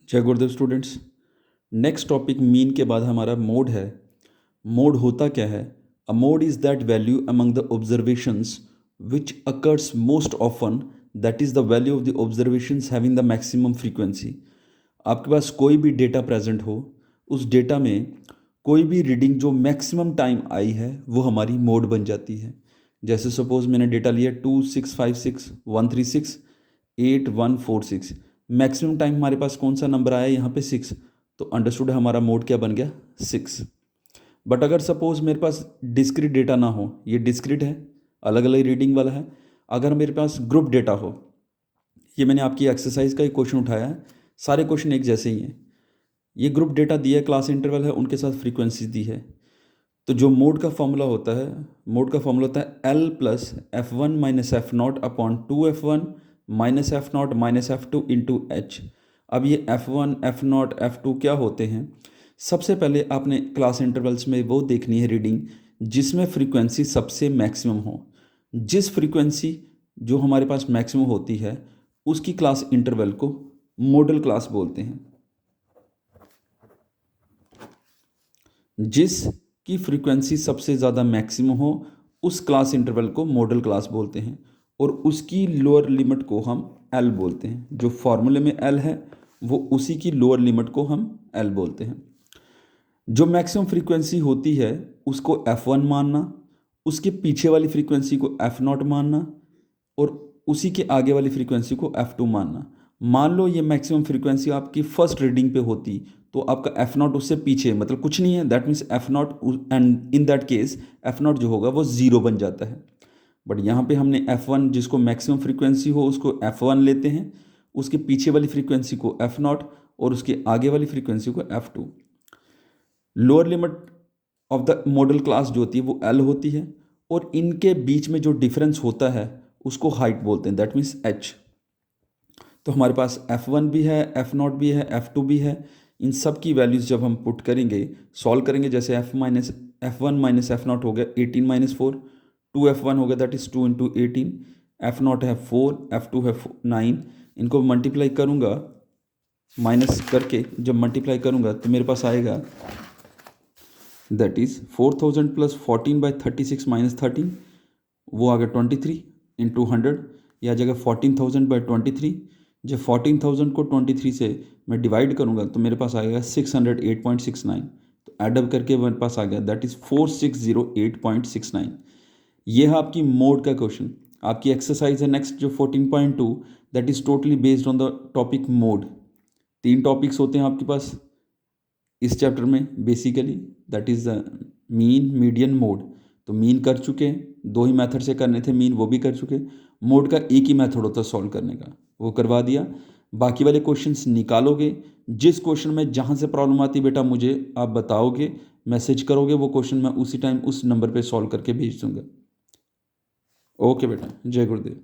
जय गुरुदेव students. Next topic mean के बाद हमारा मोड है। मोड होता क्या है? A mode is that value among the observations which occurs most often, that is the value of the observations having the maximum frequency. आपके पास कोई भी डेटा प्रेजेंट हो, उस डेटा में कोई भी रीडिंग जो मैक्सिमम टाइम आई है वो हमारी मोड बन जाती है। जैसे सपोज मैंने डेटा लिया 2656 136 8146, मैक्सिमम टाइम हमारे पास कौन सा नंबर आया यहाँ पे 6, तो अंडरस्टूड है हमारा मोड क्या बन गया 6। बट अगर सपोज मेरे पास डिस्क्रीट डेटा ना हो, ये डिस्क्रीट है, अलग अलग रीडिंग वाला है। अगर मेरे पास ग्रुप डेटा हो, ये मैंने आपकी एक्सरसाइज का ही क्वेश्चन उठाया है, सारे क्वेश्चन एक जैसे ही हैं। ये ग्रुप डेटा दिया है, क्लास इंटरवल है, उनके साथ फ्रीक्वेंसी दी है। तो जो मोड का फॉर्मूला होता है, मोड का फॉर्मूला होता है L plus F one minus F not upon 2f1 minus F not minus F two into H. अब ये F1 F0 F2 क्या होते हैं? सबसे पहले आपने क्लास इंटरवल्स में वो देखनी है रीडिंग जिसमें फ्रीक्वेंसी सबसे मैक्सिमम हो। जिस फ्रीक्वेंसी जो हमारे पास मैक्सिमम होती है उसकी क्लास इंटरवल को मॉडल क्लास बोलते हैं। जिसकी फ्रीक्वेंसी सबसे ज़्यादा मैक्सिमम हो उस क्लास इंटरवल को मॉडल क्लास बोलते हैं, और उसकी लोअर लिमिट को हम एल बोलते हैं। जो फॉर्मूले में एल है वो उसी की लोअर लिमिट को हम एल बोलते हैं। जो मैक्सिमम फ्रीक्वेंसी होती है उसको F1 मानना, उसके पीछे वाली फ्रीक्वेंसी को F0 मानना, और उसी के आगे वाली फ्रीक्वेंसी को F2 मानना। मान लो ये मैक्सिमम फ्रीक्वेंसी आपकी फर्स्ट रीडिंग पे होती तो आपका F0 उससे पीछे मतलब कुछ नहीं है, that means F0, and in that case F0 जो होगा वो ज़ीरो बन जाता है। बट यहाँ पे हमने F1 जिसको मैक्सिमम फ्रीक्वेंसी हो उसको F1 लेते हैं, उसके पीछे वाली फ्रीक्वेंसी को F0 और उसके आगे वाली फ्रीक्वेंसी को F2। Lower limit of the model class जो होती है वो L होती है, और इनके बीच में जो डिफरेंस होता है उसको हाइट बोलते हैं, दैट मीन्स H। तो हमारे पास F1 भी है, F0 भी है, F2 भी है। इन सब की वैल्यूज़ जब हम पुट करेंगे, सॉल्व करेंगे, जैसे F1 माइनस F0 हो गया 18 माइनस 4, 2F1 हो गया दैट इज़ 2 इंटू 18, F0 है 4, F2 है 9। इनको मल्टीप्लाई करूँगा, माइनस करके जब मल्टीप्लाई करूँगा तो मेरे पास आएगा दैट इज़ 4000 प्लस 14/36 माइनस 13, वो आ गया 23 इंटू 100। या जगह 14,000/23, जब 14,000 को 23 से मैं डिवाइड करूँगा तो मेरे पास आएगा 608.69। तो एडअप करके मेरे पास आ गया दैट इज़ 4608.69। ये है आपकी मोड का क्वेश्चन। आपकी एक्सरसाइज है नेक्स्ट जो 14.2, that is totally based on the topic mode. 3 topics होते हैं आपके पास इस चैप्टर में basically, that is the mean, median, mode. तो मीन कर चुके हैं, 2 ही मेथड से करने थे, मीन वो भी कर चुके। मोड का एक ही मेथड होता है सॉल्व करने का, वो करवा दिया। बाकी वाले क्वेश्चंस निकालोगे, जिस क्वेश्चन में जहाँ से प्रॉब्लम आती बेटा मुझे आप बताओगे, मैसेज करोगे, वो क्वेश्चन मैं उसी टाइम उस नंबर पे सॉल्व करके भेज दूंगा। ओके बेटा, जय गुरुदेव।